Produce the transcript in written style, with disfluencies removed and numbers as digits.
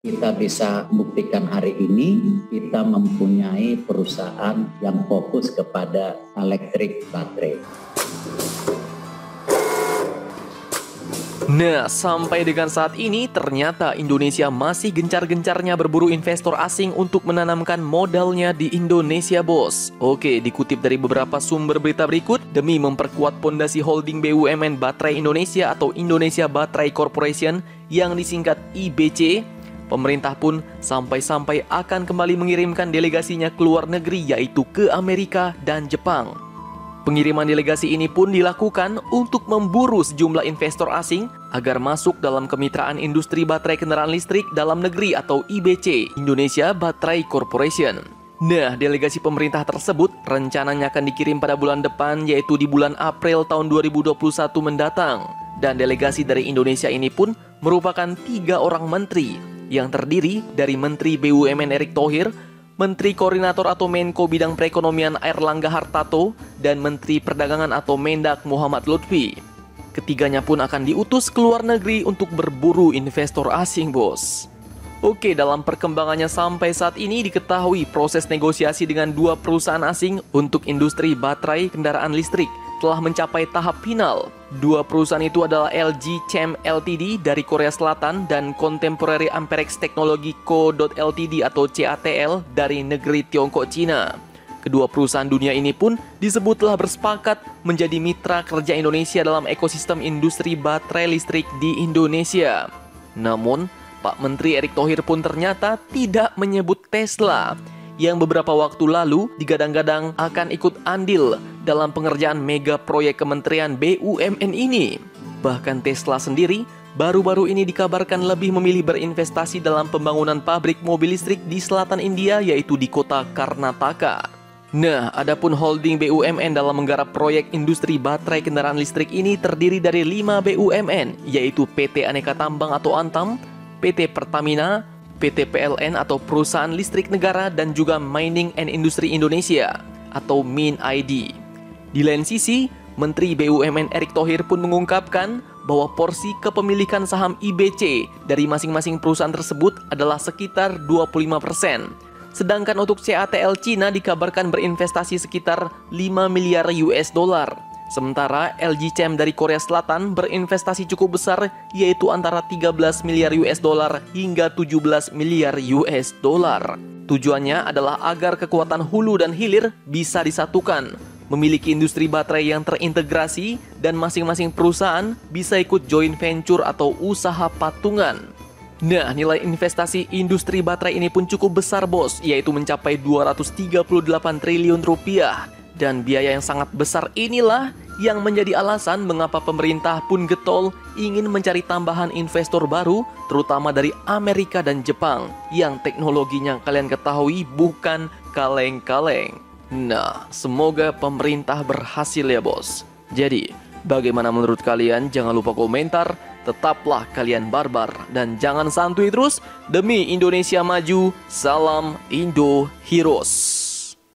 Kita bisa buktikan hari ini kita mempunyai perusahaan yang fokus kepada elektrik baterai. Nah, sampai dengan saat ini ternyata Indonesia masih gencar-gencarnya berburu investor asing untuk menanamkan modalnya di Indonesia, bos. Oke, dikutip dari beberapa sumber berita berikut, demi memperkuat pondasi holding BUMN Baterai Indonesia atau Indonesia Battery Corporation yang disingkat IBC, pemerintah pun sampai-sampai akan kembali mengirimkan delegasinya ke luar negeri, yaitu ke Amerika dan Jepang. Pengiriman delegasi ini pun dilakukan untuk memburu sejumlah investor asing agar masuk dalam kemitraan industri baterai kendaraan listrik dalam negeri atau IBC, Indonesia Battery Corporation. Nah, delegasi pemerintah tersebut rencananya akan dikirim pada bulan depan, yaitu di bulan April tahun 2021 mendatang. Dan delegasi dari Indonesia ini pun merupakan 3 orang menteri yang terdiri dari Menteri BUMN Erick Thohir, Menteri Koordinator atau Menko Bidang Perekonomian Airlangga Hartarto, dan Menteri Perdagangan atau Mendak Muhammad Lutfi. Ketiganya pun akan diutus ke luar negeri untuk berburu investor asing, bos. Oke, dalam perkembangannya sampai saat ini diketahui proses negosiasi dengan 2 perusahaan asing untuk industri baterai kendaraan listrik telah mencapai tahap final. 2 perusahaan itu adalah LG Chem Ltd dari Korea Selatan dan Contemporary Amperex Technology Co. Ltd atau CATL dari negeri Tiongkok, Cina. Kedua perusahaan dunia ini pun disebut telah bersepakat menjadi mitra kerja Indonesia dalam ekosistem industri baterai listrik di Indonesia. Namun, Pak Menteri Erick Thohir pun ternyata tidak menyebut Tesla yang beberapa waktu lalu digadang-gadang akan ikut andil dalam pengerjaan mega proyek Kementerian BUMN ini. Bahkan Tesla sendiri baru-baru ini dikabarkan lebih memilih berinvestasi dalam pembangunan pabrik mobil listrik di selatan India, yaitu di kota Karnataka. Nah, adapun holding BUMN dalam menggarap proyek industri baterai kendaraan listrik ini terdiri dari 5 BUMN, yaitu PT Aneka Tambang atau Antam, PT Pertamina, PT PLN atau Perusahaan Listrik Negara, dan juga Mining and Industry Indonesia atau MIN-ID. Di lain sisi, Menteri BUMN Erick Thohir pun mengungkapkan bahwa porsi kepemilikan saham IBC dari masing-masing perusahaan tersebut adalah sekitar 25%. Sedangkan untuk CATL Cina dikabarkan berinvestasi sekitar 5 miliar US dollar. Sementara LG Chem dari Korea Selatan berinvestasi cukup besar, yaitu antara 13 miliar US dollar hingga 17 miliar US dollar. Tujuannya adalah agar kekuatan hulu dan hilir bisa disatukan, memiliki industri baterai yang terintegrasi, dan masing-masing perusahaan bisa ikut joint venture atau usaha patungan. Nah, nilai investasi industri baterai ini pun cukup besar, bos, yaitu mencapai 238 triliun rupiah. Dan biaya yang sangat besar inilah yang menjadi alasan mengapa pemerintah pun getol ingin mencari tambahan investor baru, terutama dari Amerika dan Jepang, yang teknologinya kalian ketahui bukan kaleng-kaleng. Nah, semoga pemerintah berhasil ya, bos. Jadi, bagaimana menurut kalian? Jangan lupa komentar. Tetaplah kalian barbar dan jangan santuy terus. Demi Indonesia maju, salam Indo Heroes.